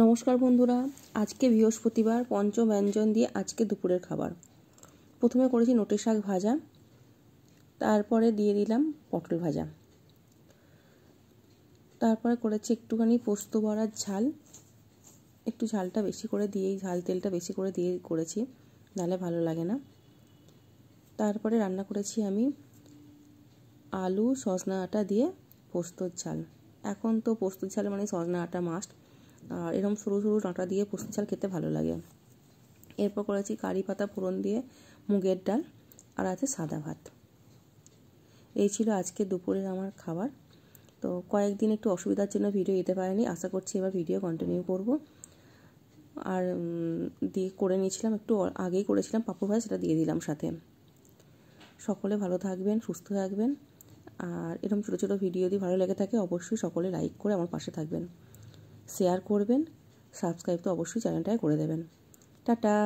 নমস্কার বন্ধুরা, আজকে বৃহস্পতিবার পঞ্চব্যঞ্জন দিয়ে আজকে দুপুরের খাবার। প্রথমে করেছি নোটে শাক ভাজা, তারপরে দিয়ে দিলাম পটল ভাজা, তারপরে করেছি একটুখানি পোস্ত বড়ার ঝাল, একটু ঝালটা বেশি করে দিয়েই তেলটা বেশি করে দিয়ে করেছি, নাহলে ভালো লাগে না। তারপরে রান্না করেছি আমি আলু সজনা আটা দিয়ে পোস্তর ঝাল। এখন তো পোস্তর ঝাল মানে সজনা আটা মাস্ট, আর এরকম সরু সরু ডাঁটা দিয়ে পোস্ত ঝাল খেতে ভালো লাগে। এরপর করেছি কারি পাতা ফোড়ন দিয়ে মুগের ডাল, আর আছে সাদা ভাত। এই ছিল আজকে দুপুরের আমার খাবার। তো কয়েকদিন একটু অসুবিধার জন্য ভিডিও দিতে পারিনি, আশা করছি এবার ভিডিও কন্টিনিউ করব। আর দিয়ে করে নিয়েছিলাম, একটু আগেই করেছিলাম পাঁপড় ভাজা, সেটা দিয়ে দিলাম সাথে। সকলে ভালো থাকবেন, সুস্থ থাকবেন, আর এরকম ছোটো ছোটো ভিডিও যদি ভালো লেগে থাকে অবশ্যই সকলে লাইক করে আমার পাশে থাকবেন, শেয়ার করবেন, সাবস্ক্রাইব তো অবশ্যই চ্যানেলটায় করে দেবেন। টাটা।